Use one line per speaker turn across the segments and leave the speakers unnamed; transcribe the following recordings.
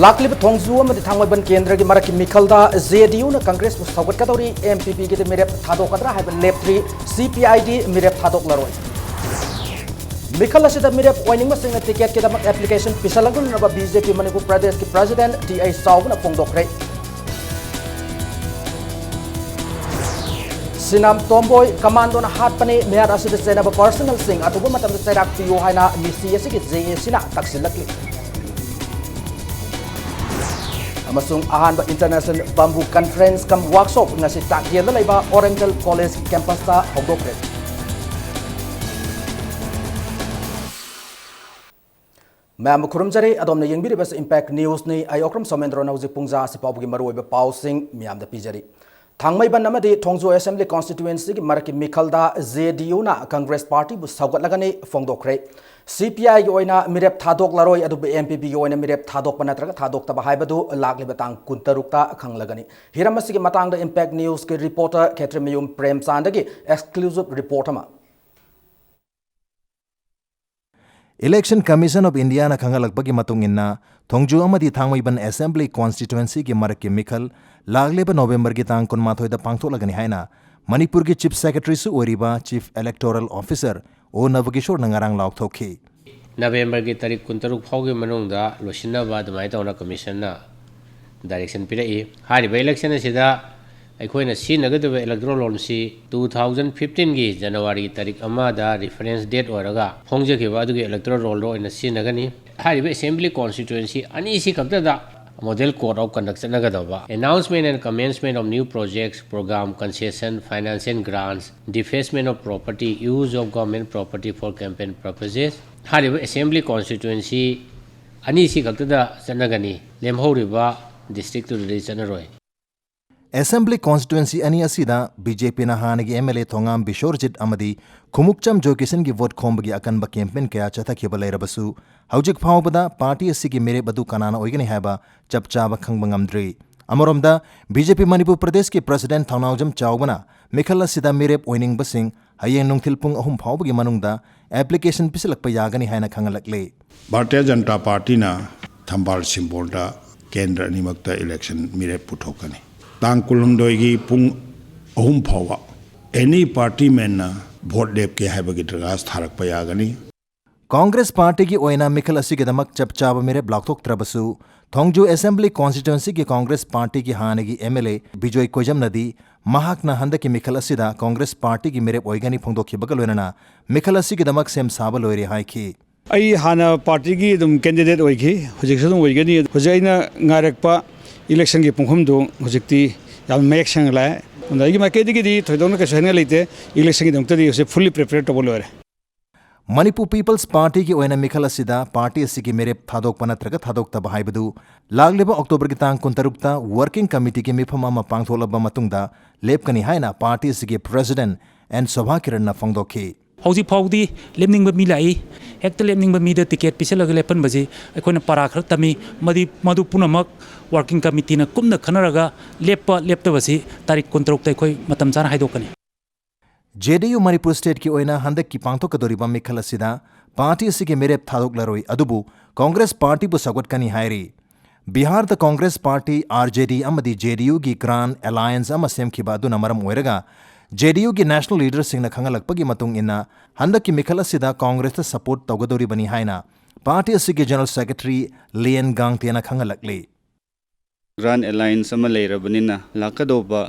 लाखलिब थोंजू अमदि थांगोइबन केंद्र की मरक मिखलदा जेडीयू न कांग्रेस बु सौगटकदौरी एमपीपी की मिरेप थादोकद्रा हाइब लेप्थ्री सीपीआईडी मिरेप थादोकलरोय मिखल असिदा मिरेप ओइनिंग मसिंग टिकेट के दमक एप्लीकेशन पिसलगुनब बीजेपी मणिपुर प्रदेश की प्रेसिडेंट टीआई साउन फोंदोखरे सिनाम तोम्बोय कमांडो न हातपने मेयाद असिदा सेनब पर्सनल सिंग अतुब मतम सेराक पियो हाइना मिसी असिगी जेएसिना तक्सिलकली अमसुंग अहानबा international bamboo conference cum workshop ngasi takhiel laiba oriental college campus ता हौदोखरे मैम खुरमजरे अदोमने यंगबिरिबस इंपैक्ट न्यूज ने आयोक्रम सोमेंद्रो नौजि पुंजा सिपाबुगी मरुइबा पाउसिंग मियामदा पिजरी थांगमैबन अमदि थोंजो असेंबली कॉन्स्टिट्यूएंसी की मरक मिखलदा जेडीयू ना कांग्रेस पार्टी बु सौगटलगने फोंदोखरे सीपीआई की ओइना मिरेप थादोकलरोय अदुब एमपीपी की ओइना मिरेप थादोकप नत्रगा थादोकतबा हाइबदु लाखलिबा तांग कुंतरुक्ता खंगलगनी हिरम असिगी मतांगदा इंपैक्ट न्यूज के रिपोर्टर खेत्रमयुम प्रेमचांदगी एक्सक्लूसिव रिपोर्ट अमा
इलेक्शन कमीशन ऑफ इंडिया ना खंगलकपगी मतुंग इन्ना थोंजू अमदि थांगमैबन असेंबली कॉन्स्टिट्यूएंसी की मरक मिखल लागलेबा नवंबर की तांग कुनमाथोइदा पांगथोलगनी हाइना मणिपुर की चीफ सेक्रेटरी सु ओरिबा चीफ इलेक्टोरल ऑफिसर ओ नवकिशोर नंगारांग लाउथोखी
नवंबर की तारीख 23 फाउगी मनुंगदा लोसिनबा दमाय तौना कमीशन ना डायरेक्शन पिरई हारिबा इलेक्शन असिदा अखोइना सिनगदबा इलेक्टोरल लॉसी 2015 की जनवरी तारीख अमादा रेफरेंस डेट ओरगा फोंगजखिबा अदुगी इलेक्टोरल रोल ओइना सिनगनी हारिबा असेंबली कॉन्स्टिट्यूएंसी अनि सि खक्तदा model code of conduct nagadaba announcement and commencement of new projects program concession financing grants defacement of property use of government property for campaign purposes hariba assembly constituency ani si khakta chanagani lemhoriba district to the chanaroi
Assembly constituency ani asida BJP na hanagi MLA thongam Bishorjit amadi khumukcham jokisan gi vote khombagi akanba campaign kaya chatha khibalairabasu haujik phawbada party asigi mere badu kanana oigani haiba chapchaba khangba ngamdri amoromda BJP Manipur Pradesh ki president Thanaujam Chawbana mikhal asida mere oining basing hayeng nungthil pung ahum phawbagi manungda application pisilakpa yagani haina khangalakle
Bharatiya Janata Party na thambal simbolda kendra nimakta election mere puthokani Thang कुलुंगदोगी Pung अहुम फावा any party में ना vote देप के हाइबगी dargahs थारक पयागनी
Congress party की ओइना मिखल असिगे दमक चपचाब मेरे block थोक त्रबसु Thongju assembly constituency की Congress party की हानेगी MLA Bijoy कोजम नदी महाक ना हंद की मिखल असिदा कांग्रेस पार्टी की मेरे ओइगनी फोंदोखि बगलोना मिखल असिगे दमक सेम साब लोइरे हाइखी
आई हाना पार्टी की दम कैंडिडेट ओइखि हुजिकसुन ओइगनी हुजैना ngarakpa इलेक्शन की पुंखम दो हुजिकती याम मेक संग लाए उनदागी मार्केट की थोदोन का सहन लेते इलेक्शन की दमतदी उसे फुल्ली प्रिपेयर्ड तो बोलो रे
मणिपुर पीपल्स पार्टी की ओइना मिखल असिदा पार्टी असिगी मेरे थादोक पनत्रग थादोक तब हाइबदु लागलेबा अक्टोबर की तांग कुंतरुक्ता वर्किंग कमिटी की मिफम अमा पांगथोलब मतुंगदा लेपकनी हाइना पार्टी असिगी प्रेसिडेंट एंड सभा किरण ना फोंदोखी
हौजी फाउदी लेमनिंग मी लाई हेक्ट लेमनिंग मी द टिकेट पिसलग लेपन बजे अखोना पारा खर तमी मदु पुनमक वर्किंग कमिटी ना कुमना खनरगा लेपतबसी तारीख 23 अखोय मतम चाना हाइदोकनी
जेडीयू मणिपुर स्टेट की ओइना हंदक की पांगथोकदोरिबा मिखल असिदा पार्टी असिगे मेरेप थादोकलरोय अदुबु कांग्रेस पार्टी बु सगटकनी हाइरी बिहार द कांग्रेस पार्टी आरजेडी अमदी जेडीयू की ग्रांड अलायंस अमा सेमखिबा दुना मरम ओइरगा जेडीयू की नेशनल लीडर सिंह खंगलकपगी मतुंग इन्ना हंदक की मिखल असिदा कांग्रेस द सपोर्ट तौगदोरी बनी हाइना पार्टी असिगे जनरल सेक्रेटरी लियन गांगतेना खंगलकले
ग्रांड अलायंस अमा लेरबनिना लाकदोबा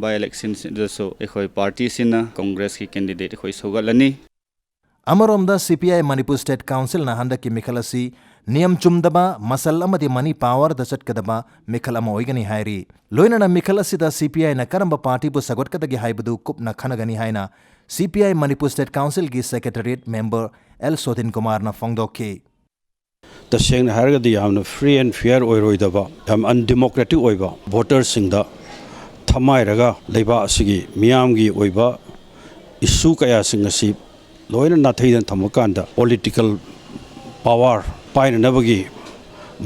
बाय इलेक्शन दसो एखोय पार्टी सिना कांग्रेस की कैंडिडेट एखोय सोगलनी
अमरोमदा सीपीआई मणिपुर स्टेट काउंसिल ना हंदक की मिखल असि नियम चुमदबा मसल अमदी मनी पावर द चटकदबा मिखल अमा ओइगनी हाइरी लोइना मिखल असिदा सीपीआई ना करंब पार्टी बु सगटकदगी हाइबदु कुपना खनगनी हाइना सीपीआई मणिपुर स्टेट काउंसिल की secretariat member L Sodin Kumar ना फोंगदोखी
तसेंग हारगदी यामना फ्री एंड फेयर ओइरोइदबा याम अनडेमोक्रेटिक ओइबा वोटर सिंगदा थमाइरगा लेबा असिगी मियामगी ओइबा इशू कया सिंग असि लोइना नाथैदन थमकांदा पॉलिटिकल पावर पाइननबगी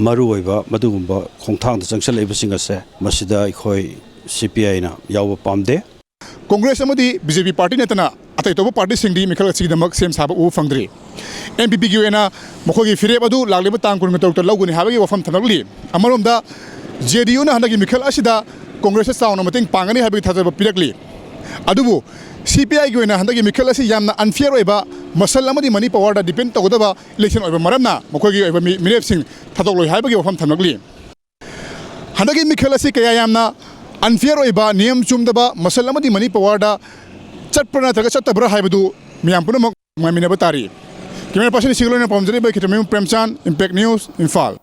मरु ओइबा मदुगुंबा खोंथांग चंगसलेबसिंग असे मसिदा अखोय सीपीआई ना याव पामदे
कांग्रेस अमदी बीजेपी पार्टी नेतना अतई तब पार्टी सिंह मिखल सिगदमक सेम साब उ फंगद्री एमपीपी की ओना मखोगी फिरेब अदु लागलेब तांग कुन तरुक लौगुनी हाबगी वफम थनकली अमरोमदा जेडीयू ना हंदगी मिखल असिदा कांग्रेस चाउन मतें पांगनी हाबगी थाजब पिरकली अदुबु सीपीआई की ओना हंदगी मिखल असि यामना अनफेयर ओइबा मसल अमदी मनी पावर दा डिपेंड तगदबा इलेक्शन ओइबा मरमना मखोगी ओइबा मिरेप सिंह थादोकलोय हाबगी वफम थनकली हंदगी मिखल असि कया यामना अनफेयर ओइबा नियम चुमदबा मसल अमदी मनी पावर दा चटपना तक चटबरा हाबदु मियाम पुनमक मामिनबा तारी कैमरा पर्सन सिगलोना पमजरी बै खितमेम प्रेमचंद इम्पैक्ट न्यूज इम्फाल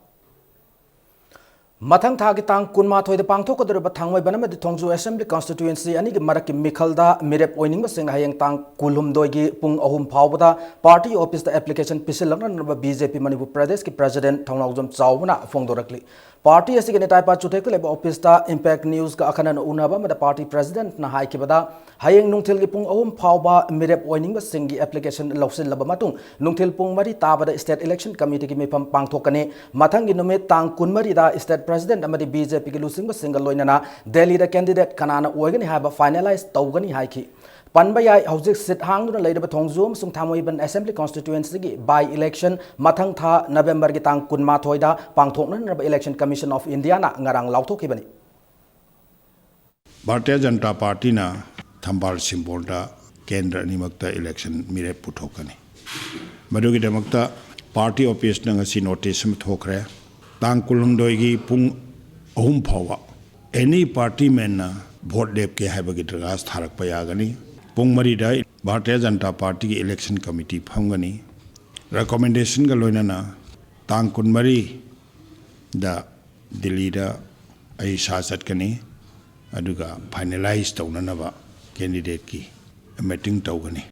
मथंग थागी तांग कुनमाथोइद पांगथोकदरब थांगमैबनमदि थोंजु असेंबली कॉन्स्टिट्यूएंसी अनिगी मरकि मिखलदा मिरेप ओइनिंग सिंग हयंग तांग कुलहुमदोइगी पुंग अहुम फावबदा पार्टी ऑफिस दा एप्लीकेशन पिसिलंगनब बीजेपी मणिपुर प्रदेश की प्रेसिडेंट थौनाउजम चावना फोंगदोरकली पार्टी असि नेताइपा चुथेक लेब ऑफिस दा इम्पैक्ट न्यूज का अखनन उनबा मदा पार्टी प्रेसिडेंट ना हाइकिबदा हयंग नुंगथिल की पुंग अहुम फावबा मिरेप ओइनिंग सिंगी एप्लीकेशन लौसिलब मतुंग नुंगथिल पुंग मरी ताबदा स्टेट इलेक्शन कमिटी की मिफम पांगथोकने मथंगी नुमित तांग कुनमरी दा स्टेट प्रेसिडेंट अमदी बीजेपी की लुसिंग सिंगल लोइनना दिल्ली दा कैंडिडेट कनाना ओइगनी हाबा फाइनलाइज तौगनी हाइकी पनबा याय हौजिक सिट हांगदुना लेदब थोंजु अमसुंग थामोइबन असेंबली कॉन्स्टिट्यूएंसी की बाय इलेक्शन मथंग था नवंबर की तांग कुनमाथोइदा पांगथोकनब इलेक्शन कमीशन ऑफ इंडिया ना ngarang लाउथोकिबनी
भारतीय जनता पार्टी ना थंबाल सिंबोलदा केंद्र अनिमक्ता इलेक्शन मिरे पुथोकनी मदुगिदमक्ता पार्टी ऑफिस ना ngasi नोटिस म थोखरे तांग कुलुंगदोइगी पुंग अहुम फावा एनी पार्टी मैन ना वोट लेप के हाइबगी दरगास थारक पयागनी पुंग मरीदा भारतीय जनता पार्टी की इलेक्शन कमिटी फंगनी रिकमेंडेशन का लोइनना तांग कुनमरी दा दिल्ली दा आई चटकनी अदुगा फाइनलाइज तौननबा कैंडिडेट की मीटिंग तौगनी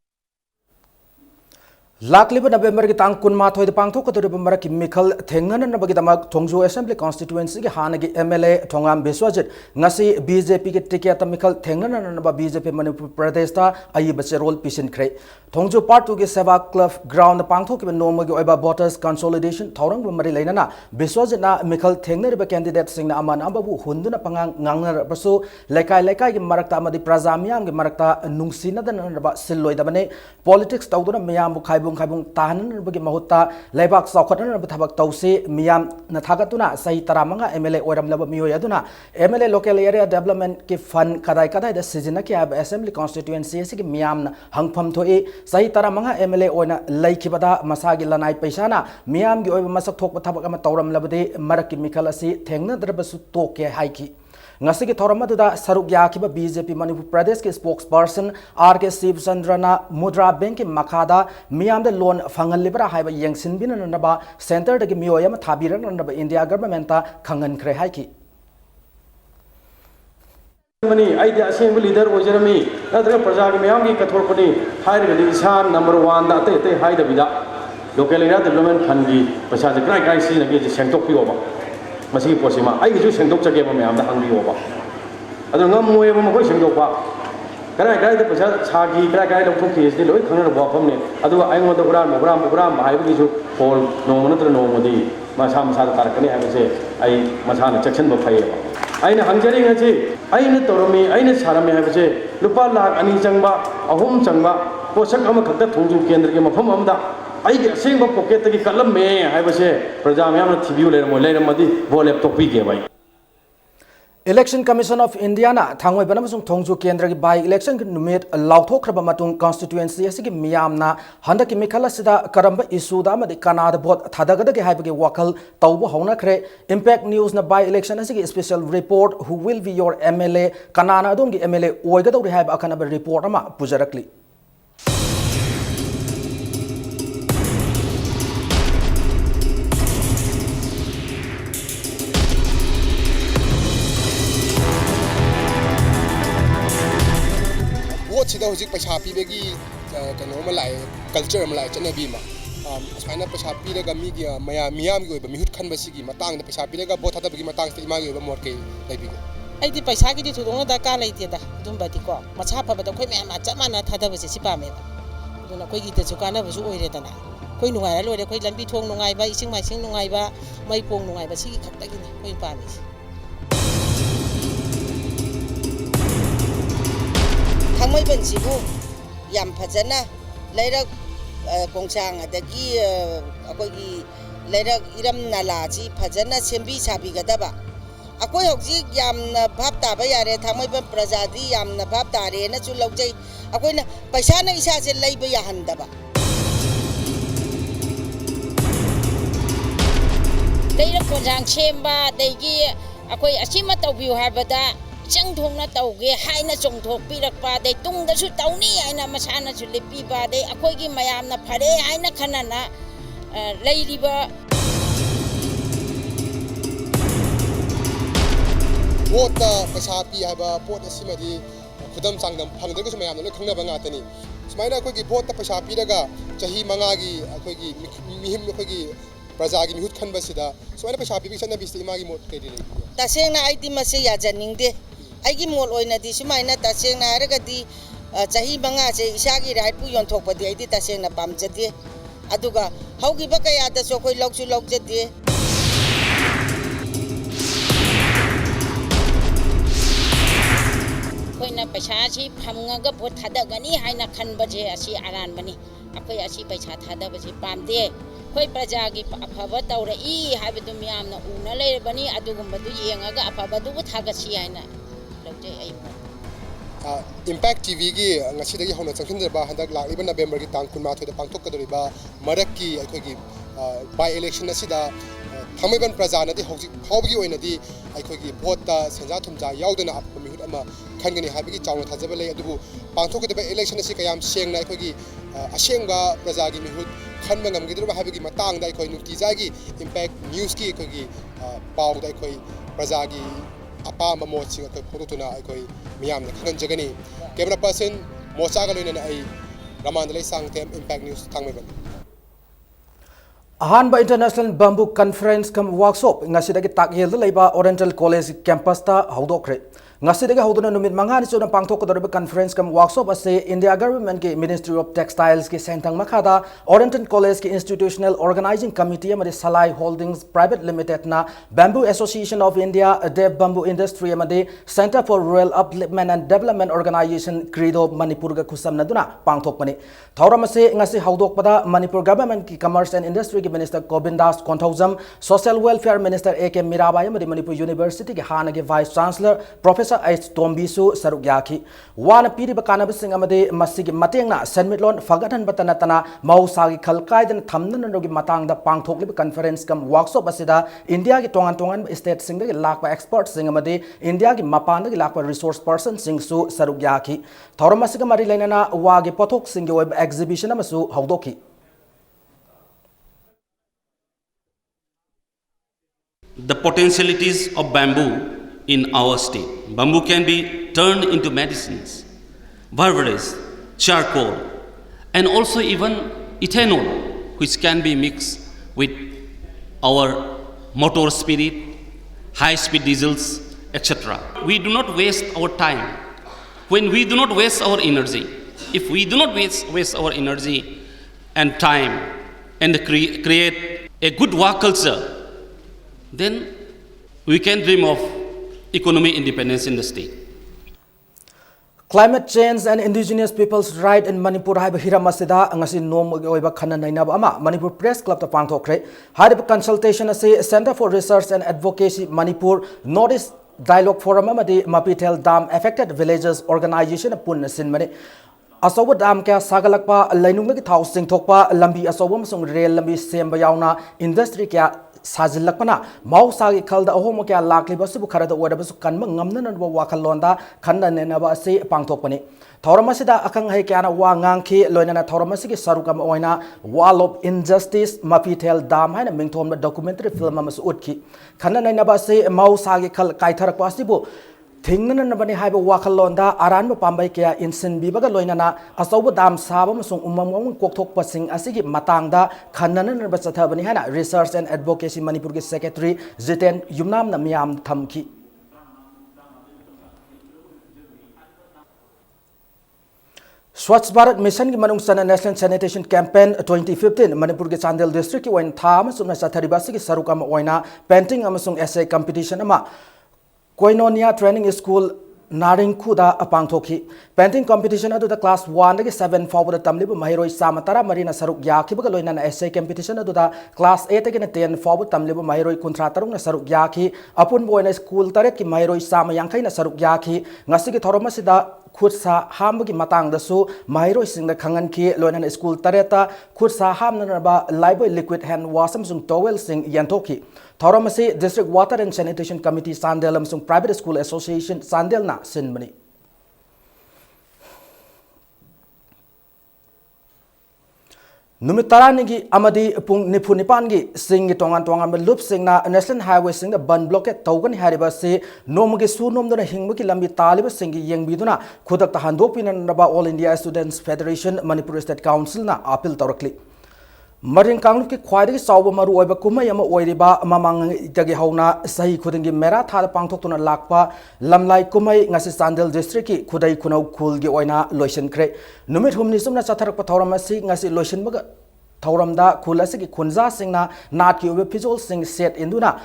लाकलिब नवंबर की तांग कुनमाथोइद पांगथोकदोरिब मरकि मिखल थेंगननबगिदमक थोंजु असेंबली कॉन्स्टिट्यूएंसी की हानगी MLA Thongam Biswajit ngasi BJP की टिकेट मिखल थेंगनननबा बीजेपी मणिपुर प्रदेश ता अयिबचे रोल पिसिनख्रे थोंजु पार्ट 2 की सेवा क्लब ग्राउंड पांगथोकिब नोमगी ओइबा वोटर्स कंसोलिडेशन थौरंग मरि लेनना बिस्वजितना मिखल थेंगनरिब कैंडिडेट सिंगना अमान अबबु हुंदुना पंगांग ngangnarabsu लेकाय लेकाय की मरकता अमदि प्रजा मियाम की मरकता नुंगसिनदननबा सिल्लोइदबने पॉलिटिक्स तौदुना मियाम खाइबुंग खाइबुंग ताहननबगी महुत्ता लेबाक चौखटनब थबक तौसे मियाम नथागतुना सही 15 एमएलए ओरमलब मियोय अदुना एमएलए लोकल एरिया डेवलपमेंट की फंड कदाय कदाय सिजनकी अब असेंबली कॉन्स्टिट्यूएंसी की मियाम हंगफम थोए सही 15 एमएलए ओना लैखिबदा मसागी लनाई पैसाना मियाम की ओइब मसक थोक थबक अमा तौरमलबदे मरकि मिखल असि थेंगनद्रबसु तोके हाइकी ngasi ki thoramadda saruk yakiba BJP Manipur प्रदेश के स्पोक्स पर्सन आर के शिवचंद्रना मुद्रा बैंक की मखादा मियाम लोन फंगलिबरा हाइबा यंगसिनबिननबा सेंटर दगी मियोयम थाबिरननबा इंडिया गवर्नमेंट ता खंगनख्रे हाइकी
मनी आइदि असेंबली लीडर ओजरमी नद्र प्रजा की मियाम की कथोरपनी हाइरगदि इसा नंबर 1 दा अते अते हाइदबिदा लोकल एरिया डेवलपमेंट फंड की पैसा जे क्राइ क्राइ सिनगे जे सेंटोकपियोबा मसी पोसिमा आइगिसु सेंटोक चगे मयाम दा हंगियोबा अदो ngam मखोय सेंटोकपा कनाय कनाय द पैसा सागी कनाय कनाय लौथोकि इसदि लोय खंगन बफमने अदो आइंगो द बुराम हाइबगिसु पोल नोम नत्र नोमदि मसा मसा तारकनी हाइबसे आई मसाना चेक्शन ब फैयबा आइना हंजरी ngasi आइना तोरमी आइना सारमी हाइबसे लुपा लाख अनि चंगबा अहुम चंगबा पोषक अम खक्त थोंजु केंद्र के मफम अमदा आइगे असेंग पॉकेट की कलम में हाइबसे प्रजा म्याम थिबिउ लेरमो लेरमदि बो लैपटॉप पी के भाई
इलेक्शन कमीशन ऑफ इंडिया ना थांगोय बनमसुंग थोंजु केंद्र की बाय इलेक्शन की नुमेट लाउथोखरब मतुंग कॉन्स्टिट्यूएंसी असि की मियामना हंदक की मिखल असिदा करंब इशूदा मदि कनाद वोट थादगदगे हाइबगे वखल तौब हौनखरे इंपैक्ट न्यूज ना बाय इलेक्शन असि की special report who will be your MLA कनाना अदोम की एमएलए ओइगदौरि हाइब अखनब रिपोर्ट अमा पुजरकली
सिदा हुजिक पैसा पीबेगी कनो म लाए कल्चर म लाए चनबी मा असमाना पैसा पीरगा मी की मियाम की ओइबा मिहुत खनबा सिगी मतंग द पैसा पीरगा बोथ थादबगी मतंग से मागी ओइबा मोट के लाइबिगो
आइदि पैसा की थुदोंग दरकार लेतेदा दुंबादि को मछा फबदा खोय मैम चमाना थादबसे सि पामे दुना खोय गिते छु कानबसु ओइरेदना खोय नुगायरा लोरे खोय लंबी थोंग नुगायबा इसिंग माइसिंग नुगायबा मै पोंग नुगायबा सिगी खक्तगिनि खोय पामे थांमै बनसिबु yam phajana leirak kongsang adagi akogi leirak iram nala ji phajana sembi sabi gadaba akoi hojik yamna bhab taba yare thamaiban prajadi yamna bhab tare na chu logjai akoina paisa na isa je leiba ya handaba leirak kongsang semba degi akoi asima tawbiu habada chang thongna tawge haina chongthok pirakpa dei tungda su tawni haina masana su lepiba dei akoi gi mayamna phare haina khanana leiriba
vote paisa pi haba vote asimadi khudam sangdam phangdar ko mayamna loi khangna banga tani sumaina akoi gi vote paisa pi daga chahi manga gi akoi gi mihim akoi gi praja gi mihut khanba sida sumaina paisa pi bisana bisi imagi mot kedi le
tasengna aidi mase ya janingde aigi mol oina di sumaina tasengna haragadi chahi manga se isagi right pu yon thokpadi aidi tasengna pamjade aduga haugi ba kaya da so koi loksu lokjade koina paisa si phamnga bot thadagani haina khanbaje asi aran bani akoi asi paisa thadabaje pamde koi praja gi afaba tawra I haibadu miyamna una leirabani adugumbadu yengaga afaba du thagasi haina lokje ai
impact tv gi ngasi dagi hona changkhin ba handak lakliba november gi tang kunma thoi da pangthok kadori ba marak ki akoi gi by election asida thamaiban praja na di hojik phawgi oina di akoi gi vote ta senja thumja yaudana ap mihut ama khangani habigi chawna thajaba le adubu pangthok da election asi kayam sengna akoi gi asengba praja gi mihut khanma ngamgidrba habigi matang da akoi nukti jagi impact news ki akoi gi paw da akoi praja gi apa mamot sing akoi phototuna akoi miyam na khangan jagani camera person mocha ga loina ai ramandalai sangtem impact news thangmeben
Ahanba International Bamboo Conference kam workshop ngasidagi takyel leiba Oriental College campus ta haudokre ngasidagi hauduna numit mangani chona pangthok kodorba conference kam workshop ase India government ke Ministry of Textiles ke sentang makhada Oriental College ke institutional organizing committee amade Salai Holdings Private Limited na Bamboo Association of India Dev Bamboo Industry amade Center for Rural Upliftment and Development Organization Credo Manipur ga khusam naduna pangthok pani thauram ase ngasi haudok pada Manipur government ki commerce and industry ki Minister Govindas Konthaujam Social Welfare Minister A.K. Mirabai amade Manipur University ke hana ke Vice Chancellor Professor H. Tombisu Sarugyaki wana piri bakana bising amade masigi matengna senmitlon fagatan batanatana mausagi khalkaidan thamnan rogi matang da pangthok lib conference kam workshop asida India ki tongan state sing de lakpa experts sing amade India ki mapan de lakpa resource person sing su Sarugyaki thoromasiga mari lainana wagi pothok sing ge web exhibition amasu haudoki
the potentialities of bamboo in our state. Bamboo can be turned into medicines, beverages, charcoal, and also even ethanol, which can be mixed with our motor spirit, high-speed diesels, etc. We do not waste our time. When we do not waste our energy, if we do not waste our energy and time and create a good work culture, then we can dream of economic independence in the state.
Climate change and indigenous people's right in Manipur haiba hiramasida angasi nom oiba khana nainaba ama Manipur Press Club ta pangthokre haiba consultation ase Center for Research and Advocacy Manipur Northeast Dialogue Forum amadi Mapitel Dam Affected Villages Organization punna sinmani asoba dam kya sagalakpa lainung gi thau singthokpa lambi asoba masung rail lambi semba yauna industry kya sajilakpana mausagi khalda ahomo kya lakliba sibu kharada wadabasu kanma ngamna wa wakhalonda khanna nenaba ase pangthokpani thauramasida akang hai kyana wa ngangki loinana thauramasigi sarukam oina wall of injustice Mapitel Dam haina mingthomna documentary film amasu utki khanna nenaba ase mausagi khal kaitharakpa sibu thingna nabani haiba wakhalonda aranba pambai kya insin bibaga loinana asoba dam saba masung umamong kokthok pasing asigi matangda khanna naba chathabani hana Research and Advocacy Manipur ke Secretary Jiten Yumnam na miyam thamki Swachh Bharat Mission ki manung sana National Sanitation Campaign 2015 Manipur ke Chandel District ki wain tha amasung satharibasi ki sarukam oina painting amasung essay competition ama Koinonia Training School naring khuda apang thoki painting competition adu da class 1 dagi 7 forward tamlibu mahiroi samatara marina saruk yakhi baga loina essay competition adu da class 8 dagi 10 forward tamlibu mahiroi kuntra tarung na saruk yakhi apun boina school taret ki mahiroi sama yankai na saruk yakhi ngasi ki thoroma sida khutsa hambagi matang da su mahiroi singda khangan ki loina school tareta khutsa hamna ba live liquid hand wash amsung towel sing yantoki Thoramasi District Water and Sanitation Committee Sandel amsung Private School Association Sandel na sinmani. Numitarani amadi pung nipunipangi sing tongan loop sing na National Highway sing the bun blockade taugan hariba se nomagi su nom dona hingmaki lambi taliba sing yang biduna khudak tahandok pinanaba All India Students Federation Manipuri State Council na appeal taurakli. Maring Kanglu ki khwaidagi sauba maru oiba kumai ama oiriba mamang dagi hauna sahi khudingi mera thada pangthoktuna lakpa lamlai kumai ngasi Sandel district ki khudai khunau khul gi oina loision kre numit humni sumna chatharakpa thoram asi ngasi loision baga thoramda khulasi ki khunja singna nat ki obe pizol sing set induna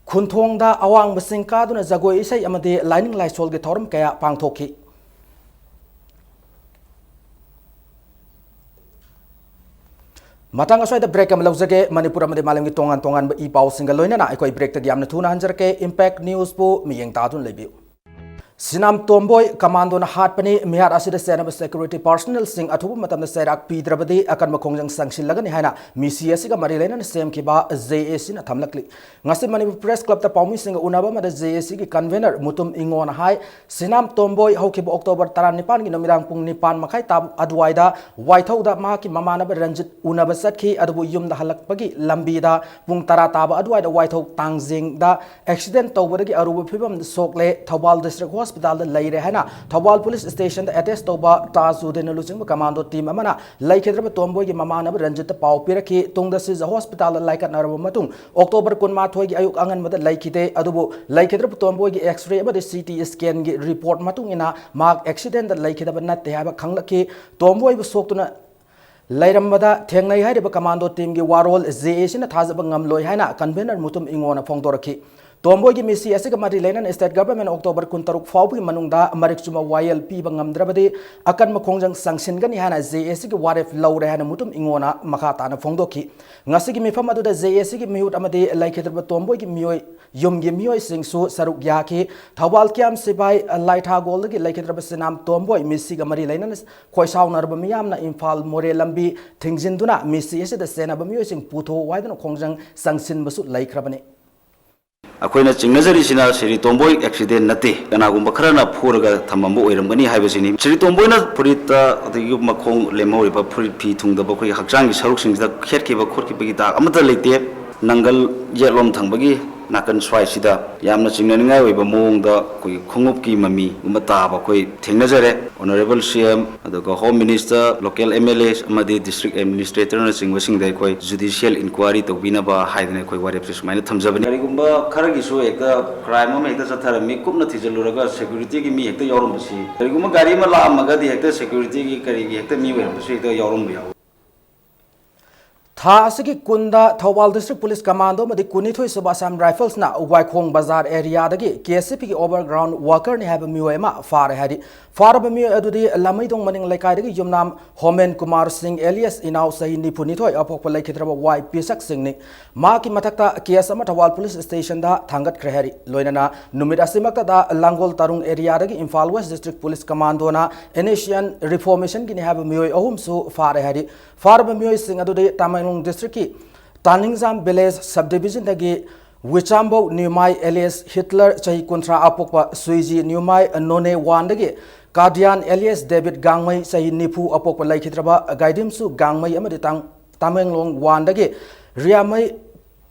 khunthongda awang basing kaduna jagoi isai amade lining laisol gi thoram kaya pangthokhi Matang aswai da break am lauzage Manipur amade malam gi tongan ba I pau singa loina na akoi break ta giamna thuna hanjarke impact news po miyeng tatun lebiu Sinam Tomboy commando na hatpani mihar asida senaba security personnel sing athubu matam na serak pidrabadi akan makongjang sanction lagani haina MCS ga marilena na sem ki ba JAC na thamlakli ngasi Manipur press club ta paumi sing unaba ma da JAC gi convener mutum ingon hai Sinam Tomboy hoki ba October 19 gi nomirang pung 9 makhai tab adwaida waithau da ma ki mamana ba Ranjit unaba sakhi adubu yum da halakpagi lambi da pung tara tab adwaida waithau tangjing da accident tawbadagi arubu phibam sokle Thobal district hospital da laire hana Thobal police station da attest toba Tazuddin Luching commando team amana laikhedraba Tomboy gi mamana Ranjit pau piraki tungda sis hospital da laikat narabu matung October 13 gi ayuk angan mada laikide adubu laikhedraba Tomboy gi x-ray ba CT scan gi report matung ina mark accident da laikhedaba natte haba khanglaki Tomboy bu soktuna Lairamada Tengnai hariba commando team gi warol JAC na thazaba ngamloi haina convener mutum ingona phongdoraki Tomboy gi misi asiga mari lenan state government October 13 fawbi manungda marik chuma YL pi bangam drabadi akan makongjang sanction gani hana JAC gi waref lawre hana mutum ingona makata na phongdoki ngasi gi mifam adu da JAC gi mihut amadi laikhedraba Tomboy gi miyoi yum gi miyoi singsu saruk yaki Thobal kiam sibai laitha gol gi laikhedraba Sinam Tomboy misi gi mari lenan khoisaw narba miyam na Imphal more lambi thingjinduna misi asida sena ba miyoi sing putho waidana kongjang sanction basu laikhrabani
अखोइना चिंगनजरीसिना Shri Tomboi accident नते कनागुंबा खरना फोरगा थममबो ओइरमगनी हाइबसिनी श्री तोंबोयना फुरिता अदगी मखोंग लेमहोरिबा फुरित फी थुंगदबा खै हक्चांगी सरुकसिंगदा खेरखिबा खोरखिबगी दा अमता लेते नंगल येलोम थंबगी नाकन स्वाइसिदा यामना चिंगननिंगाय ओइबा मोंगदा कोइ खोंगुपकी ममी गुंबा ताबा कोइ थेंगनजरे ऑनरेबल सीएम अदगा होम मिनिस्टर लोकल एमएलए अमदि डिस्ट्रिक्ट एडमिनिस्ट्रेटर न चिंगबसिंगदा कोइ जुडिशियल इंक्वायरी तौबिनाबा हाइदने कोइ वारेपसे सुमाइना थमजबनि करिगुंबा खरगिसु एकदा क्राइम अमा एकदा चथरमि कुपना थिजलुरगा सिक्युरिटी की मी एकदा यावरमबसि करिगुंबा गाड़ी मा लामगदि एकदा सिक्युरिटी की करिगी एकदा मी वेरमबसि एकदा यावरमबि याव
Tha asigi kunda Thobal district police commando madi kunithoi suba Assam rifles na Waikhong bazar area dagi KCP ki overground worker ni have miyo ema fare hari faraba miyo adudi lamai dong maning laikai dagi yumnam Homen Kumar Singh alias inaw sahi ni punithoi apok palai khitraba wai pisak singh ni ma ki mathakta KS ama Thobal police station da thangat krehari loinana numit asimakta da Langol Tarung area dagi Imphal West district police commando na Indonesian reformation ki ni have miyo ahum su fare hari faraba miyo singh adudi Tamil district ki Taningzam village subdivision dagi Wichambo Newmai alias Hitler chahi kontra apokpa Suiji Newmai none wan dagi Kadian alias David Gangmai chahi nipu apokpa laikhitraba Gaidimsu Gangmai amadi Tamenglong wan dagi Riamai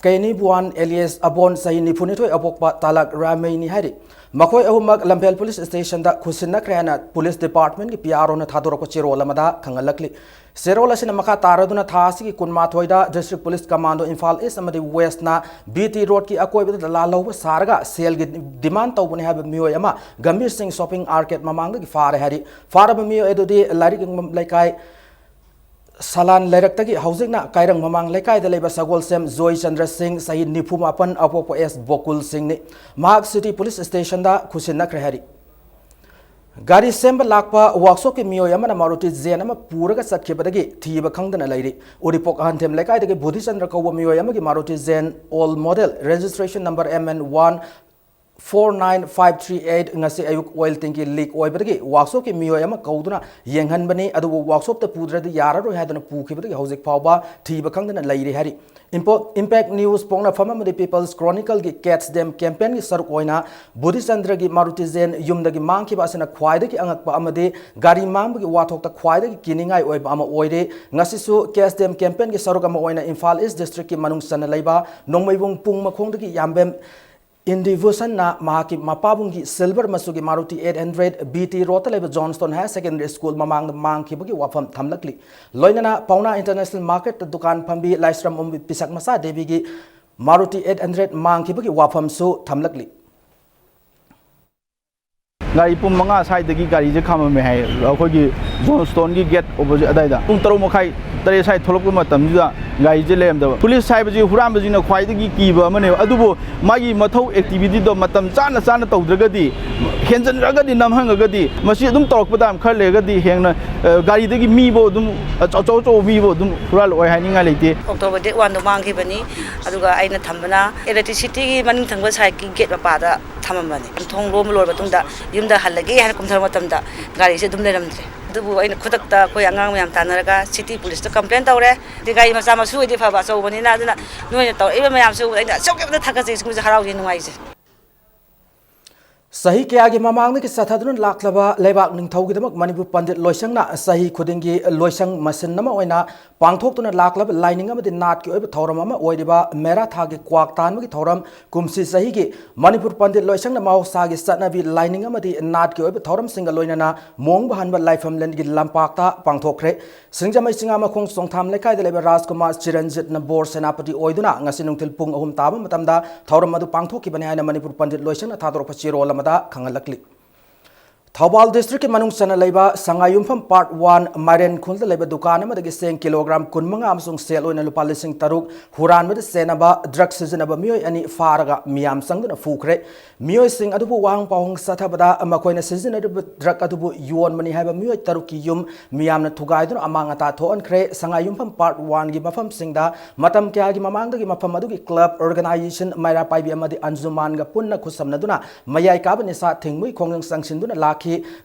Kaini Buan alias Abon chahi nipu nithoi apokpa Talak Ramai ni hari Makoi ahumak Lampel police station da khusinna krena police department ki PRO na thadorako chirol amada khangalakli Serol asina makha taraduna thasi ki kunmathoida district police commando Imphal East amadi West na BT road ki akoi bida lalaw sarga sel gi demand tawbuni hab miyo ama Gambir Singh shopping arcade mamanga ki fare hari fara miyo edudi lari laikai Salan Lerak Housing Kairang Mamang Lekai the Labor Sagol Sem Zoe Chandra Singh Said Nipumapan Apopo S Bokul Singh Mark City Police Station da Kusina Krehari Gari Semba Lakpa Workshop ki Mioyamana Maruti Zenama Puraga Satkibadagi Tiba Kangdana Lady Uripok Hantem Lekai the Buddhist and Rakowa Mioyamaki Maruti Zen All Model Registration number MN1 49538 ngasi ayuk oil tanki leak oibadagi workshop ki miyo yama kauduna yenghan bani adu workshop ta pudra di yara ro hadana pukibadagi hojik pawba thiba khangdana lairi hari impact news pongna fama the people's chronicle ki catch them campaign ki saruk oina Buddhisandra gi Maruti Zen yumdagi mangki basina khwaida ki angakpa amade gari manggi wathok ta khwaida ki kiningai oiba ama oire ngasi su catch them campaign ki saruk ama oina Imphal East district ki manung sana laiba nongmaibung pung makhongdagi yambem Individual na mahaki mapabungi silver masugi Maruti 800 BT Rota Leba Johnston High Secondary School mamang mangki bagi wafam thamlakli loinana pauna international market dukan pambi laisram pisak masa debigi Maruti 800 mangki bagi wafam su thamlakli
gari pum manga sai dagi gari je khama me hai akhoi gi Johnston gi gate opposite adaida pung taro mokhai tare sai tholok ma tam da gari je lem da police sai baji huram baji na khwai dagi ki ba mane adubo magi mathau activity do matam chana chana tawdragadi henjan ragadi namhangagadi masi adum torok padam khar legadi hengna gari dagi mi bo dum chau mi bo dum hural oi hai ninga leite
October date 1 do mangi bani aduga aina thambana electricity gi maning thangba sai ki gate ba da thamamani thong lom lor batungda yumda halage han kumthar matamda gari se dum leramdre dubu aina khudakta koi angang mayam tanaraga city police to complain tawre di gari macha masu di phaba chawbani na aduna noi taw eba mayam su aina chokebda thakaje singja harau je nuai je
Sahi kaya mamang ni kisatadun laklaba lebak ning thau gidamak Manipur Pandit loisang na sahi khudingi loisang masin nama oina pangthok tuna laklaba lining amadi nat ki oiba thoram ama oidiba mera thagi kwak tan gi thoram kumsi sahi gi Manipur Pandit loisang na mau sagi satnabi lining amadi nat ki oiba thoram singa loinana mong bahan ba lifam len gi lampak ta pangthokre singjamai singa ma khong songtham lekai de leba Rajkumar Chiranjit na bor senapati oiduna ngasi nungtil pung ahum taba matamda thoram madu pangthok ki bani ana Manipur Pandit loisang na thador pachiro Kangalakli Thawbal district manung sana laiba sangayumpham part 1 Maren khulda laiba dukan amadagi seng kilogram kunmanga amsung sel oina lupa lising taruk huran mada senaba drug sizinaba mioi ani faraga miyam sangduna fukre mioi sing adubu wang pawang sathabada makoina sizinaba drug adubu yuon mani haiba mioi taruki yum miyam na thugaiduna amanga ta thoan kre sangayumpham part 1 gi mafam singda matam kya gi mamangdagi mafam adugi club organization maira paibi amadi anjuman ga punna khusamnaduna mayai kabani sa thingmui khongang sangsinduna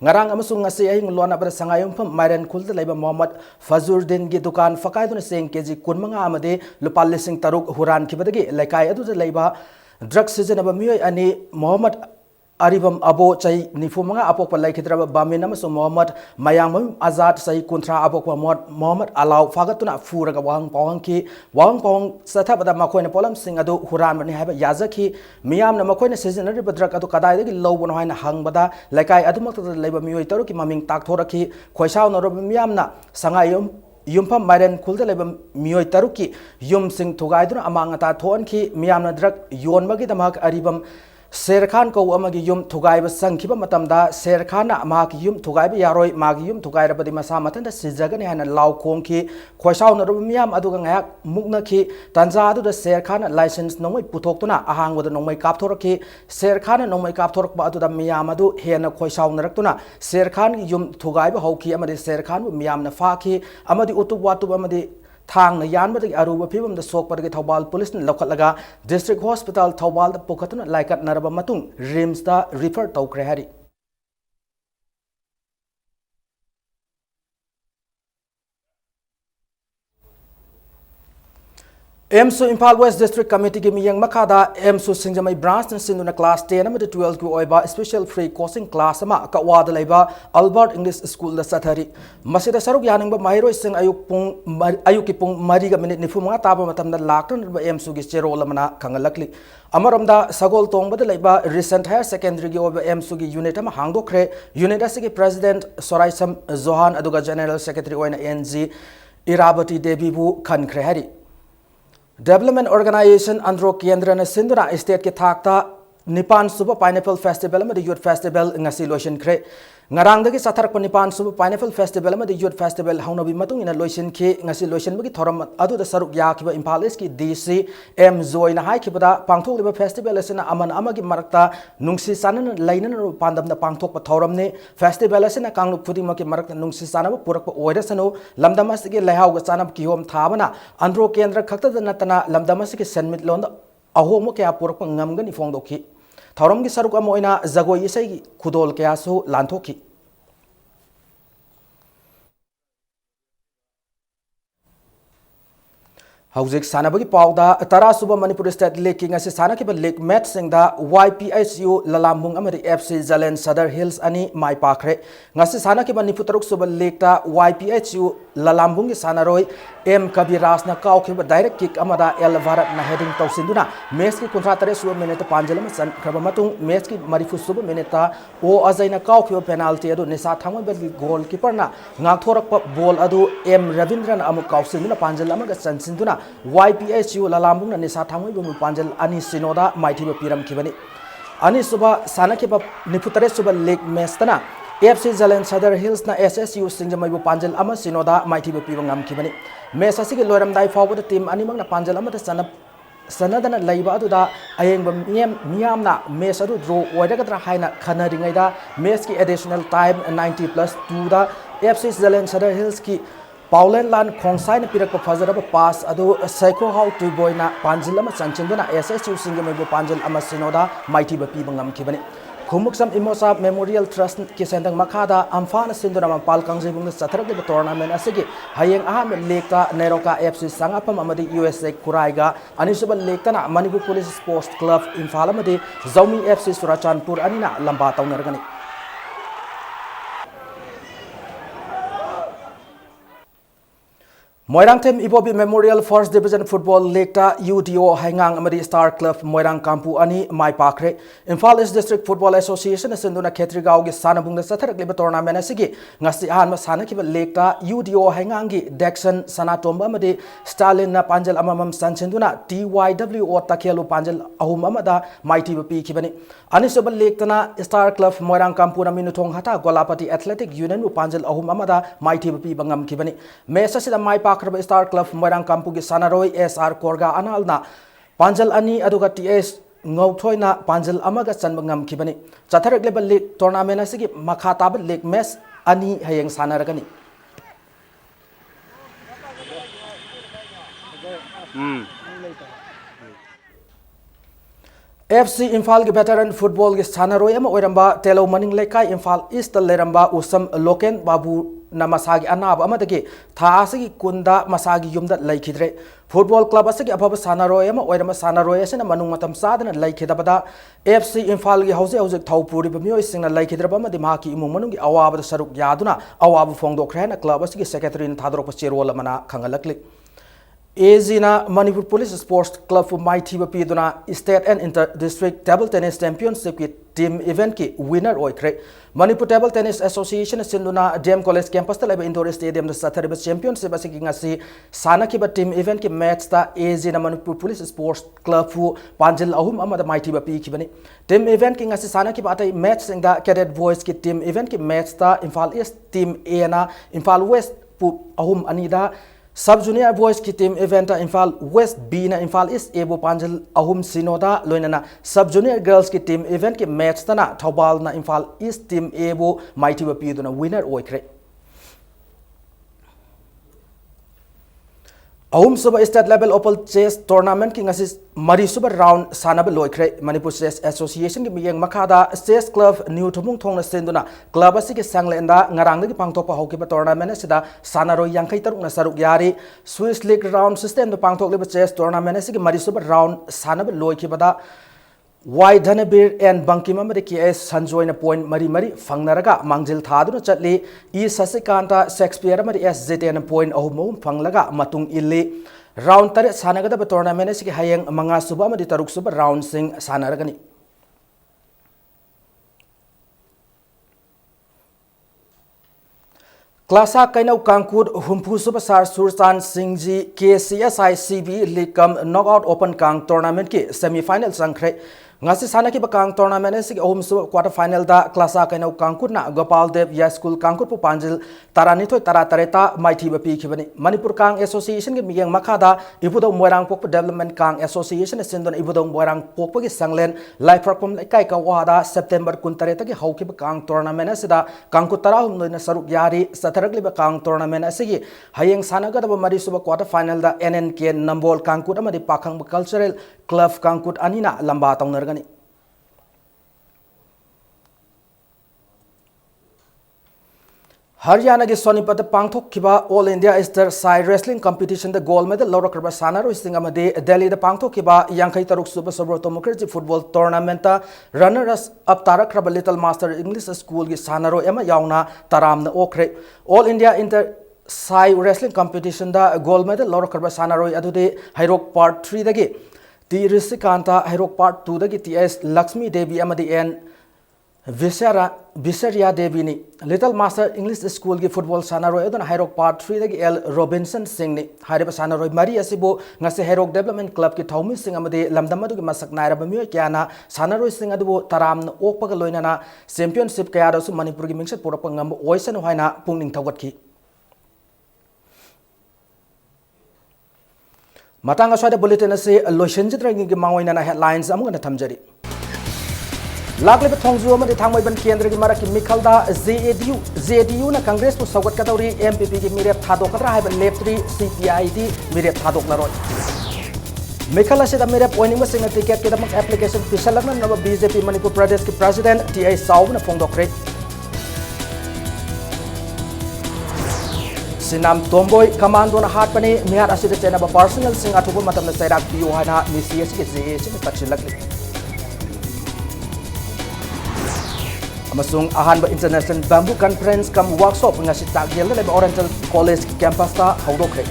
ngarang amasung ngasi ahing lona bar sangayumpham Maren khulda laiba Mohammad Fazuruddin gi dukan fakaiduna seng keji kunmanga amade lupa lising taruk huran kibadagi laikai adu laiba drug sizinaba mioi ani Mohammad Aribam Abo Chai Nifumanga Apokpa Laikidraba Baminam so Mohammad Mayang Azad Sai Kuntra Apokpa Mohammad Alau Fagatuna Furaga Wang Pawang Satabada Makoina Polam Singadu Huran Mani Haba Yazaki Miam Namakoina season Badrakatu Kadai low one hangbada Lakai Adumak Labor Muitaruki Maming Tak Toraki Kwaishao Norob Miamna Sangayum Yumpam Maren Kulda Labor Muitaruki Yum Sing Tugaiduna Amangata Tonki Miamna Drak Yon Magidamak Aribam Serkan ko amagi yum thugaiba sangkiba matamda serkana amaki yum thugaiba yaroi magi yum thugaira badi masa matanda sizagani hana law khongki khoisaw na rumiam aduga ngayak mukna ki tanja adu da serkana license nongmai putoktuna ahang wada nongmai kapthoraki serkana nongmai kapthorok ba adu da miyam adu hena khoisaw naraktuna serkan yum thugaiba hauki amadi serkan miyam na faki amadi utub watu amadi Thang na yan badagi aruba phibam da sok padagi Thawbal police na lokatlaga district hospital Thawbal da pukhatuna laikat naraba matung rims da refer tawkre hari EMSU Imphal West District Committee ki miyang makada EMSU Singjamai branch na sinduna class 10 amadi 12 ki oiba special free coaching class ama ka wada laiba Albert English School da sathari masida saruk yaning ba mahiro sing ayuk ki pung mariga minute ni fumanga taba matamda lakton ba EMSU gi chero lamana kangalakli amaramda sagol tongba da laiba recent higher secondary gi oiba EMSU gi unit ama hangdokre unit asigi president Soraisam Zohan aduga general secretary oina NG Irabati Devi bu khankre hari Development Organization Andro Kendra na Sindura State ke thakta Nipan Super Pineapple Festival amadi Youth Festival ngasi loisin khre ngarang dagi satharak Nipan Super Pineapple Festival amadi Youth Festival haunabi matung ina loisin khe ngasi loisin bagi thoram adu da saruk ya khiba Impal East ki DC M Zoy na hai khibada pangthok liba festival asina aman amagi marakta nungsi sanan lainan pandam na pangthok pa thoram ne festival asina kanglup khudi maki marakta nungsi sanaba purak pa oirasanu lamdamas gi lehau ga sanab ki hom thabana andro kendra khakta da natana lamdamas ki senmit londa ahomo kya purak pa ngamgani fongdokhi Thoram ki saruk amoina zagoi isai ki khudol kya so lanthoki Hauzik sanabagi pauda tara suba Manipuri State League king ase sana ki league match singda YPSU Lalambung amari FC Zalen Sadar Hills ani mai pakre ngase sana ki Manipur suba league ta YPSU Lalambung ki sanaroi M Kabiras na kau ki direct kick amada El Varat na heading tawsinduna match ki kontratare suba minute panjalam san krabamatung match ki Marifu suba minute o azai na kau ki penalty adu nisa thamoi bagi goalkeeper na ngakhorak pa ball adu M Ravindran amu kausinduna panjalam ga sansinduna YPSU Lalambung na nisa thamoi bu panjal ani sinoda maiti ba piram kibani ani suba sana ke ba niputare suba league match tana FC Zalen Sadar Hills na SSU singjamai bu panjal ama sinoda maiti ba piram ngam kibani match asigi loiram dai forward team ani mang na panjal ama ta sanadana laiba aduda ayeng ba miyam na match adu draw oidagadra haina khanari ngaida match ki additional time 90+2 da FC Zalen Sadar Hills ki Paulen Lan Kongsai na pirak pa fazaraba pass adu Saiko How to Boy na panjil ama sanchinduna SSU singamai bu panjil ama sinoda maiti ba pi bangam kibani Khumuksam Imosa Memorial Trust ki sendang makhada amfana sinduna mampal kangjibung satharak de tournament asigi hayeng aham lekta Neroka FC sangapam amadi USA Kuraiga anisubal lekta na Manipur Police Sports Club Imphal amadi Zomi FC Surachanpur anina lamba taunargani Moirang Team Ibobi Memorial First Division Football League ta UDO Haingang amadi Star Club Moirang Kampu ani mai pakre Imphal East District Football Association sinduna Khetrigao gi sanabung da satharak liba tournament asigi ngasi ahan sana kiba league ta UDO Haingang gi Dexon Sanatomba amadi Stalin na panjal amamam sansinduna TYWO Takhelu panjal ahum amada mighty pi kibani ani soba league tana Star Club Moirang Kampu na minuthong hata Golapati Athletic Union u panjal ahum amada mighty pi bangam kibani mesa sida mai Akraba Star Club Moirang Kampu gi sanaroi SR Korga analna panjal ani aduga TS ngauthoi panjal amaga chanbangam kibani chatharak level league tournament asigi makha tab league match ani hayeng sanaragani FC Imphal ki veteran football ki sanaroi ama oiramba Telo Maning Lekai Imphal East leramba usam Loken Babu na masagi anab amadagi tha asigi kunda masagi yumda laikhidre football club asigi ababa sanaroi ama oirama sanaroi asina manung matam sadana laikhidabada FC Imphal gi hause hause thaupuri bamiyoi singna laikhidraba madi mahaki imung manung gi awaba saruk yaduna awaba fongdokrena club asigi secretary na thadrok pacherol amana khangalakli Azina Manipur Police Sports Club for Mighty Bapiduna State and Inter-District Table Tennis Championship ki team event ki winner oikre Manipur Table Tennis Association sinduna DM College campus ta leba indoor stadium da sathariba championship asigi ngasi sana ki ba team event ki match ta Azina Manipur Police Sports Club fu panjil ahum amada mighty bapi ki bani team event ki ngasi sana ki ba atai match singda cadet boys ki team event ki match ta Imphal East team A na Imphal West pu ahum anida Sub Junior Boys ki team event Imphal West B na Imphal East A bo panjal ahum sinoda loinana Sub Junior Girls ki team event ki match tana Thobal na Imphal East team A bo mighty bapi duna winner oikre Ahum suba state level opal chess tournament ki ngasi mari suba round sanaba loikre Manipur Chess Association ki miyeng makhada chess club new thumung thong na senduna club asigi sanglenda ngarang gi pangthokpa hokiba tournament asida sanaro yankai taruk na saruk yari Swiss league round system do pangthok leba chess tournament asigi mari suba round sanaba loikibada Y Dhanabir and Bankim amadi KS Sanjoy na point mari fangnaraga mangjil thaduna chatli E Sasikanta Shakespeare amadi SZT na point ahum phanglaga matung illi round tare sanagada ba tournament asigi hayeng manga suba amadi taruk suba round sing sanaragani Klasa kainau kangkud humpu subasar Sursan Singji KCSI CB League Knockout Open Kang Tournament ki semi-final sangkre ngasi sana ki bakang tournament asig ahum su quarter final da klasa kainau kangkut na Gopal Dev ya school kangkut pu panjil tarani thoi tara tareta maithi ba pi khibani Manipur Kang Association ge miyang makhada ibudong moirang pok development Kang Association sindon ibudong moirang pok gi sanglen life platform kai ka wada September 13 gi hauki ba kang tournament asida kangkut tara hum noina saruk yari satharak liba kang tournament asigi hayeng sana ga da mari suba quarter final da NNK Nambol kangkut amadi pakhang cultural club kangkut anina lamba tongner gani Haryana ki Sonipat pangthok kiba All India Star Sai Wrestling Competition the gold medal lawrakraba sanaro singamade Delhi the pangthok kiba yankai taruk super Sabroto Mukherjee football tournament runners up tarakraba Little Master English School ki sanaro ema yauna taramna okre All India Inter Sai Wrestling Competition the gold medal lawrakraba sanaro adude Hairok part 3 dagi T Risikanta Hairok part 2 dagi TS Lakshmi Devi amadi N Visaria Devi ni Little Master English School ki football sanaro edon Hairok part 3 dagi L Robinson Singh ni Hairiba sanaro Mari asibo ngase Hairok Development Club ki Thawmi Singh amade lamdamadu ki masak nairaba miyo kyana sanaro Singh adubo taram okpaga loinana championship kaya dasu Manipur ki mingsat purapa ngam oisan hoina pungning thawatki matanga swada bulletin ase loishanjitra gi mangoina na headlines amuna thamjari Lakle Thongju amadi thangmai ban kendra gi mara ki mikhalda JDU na Congress pu sagat kadori MPP gi mirep thadok kadra haiba leptri CPI di mirep thadok laroi Mikhala se da mirep oining ma singa ticket ke damak application pisalakna na BJP Manipur Pradesh ki president TI Saw na phongdokre Sinam Tomboy commando na hat pani mihar asida chena ba personal sing athubu matam na sairak piu hana ni CS ki JA se tachilakli Amasung ahanba international bamboo conference kam workshop ngasi tagyel leba Oriental College campus ta haudokre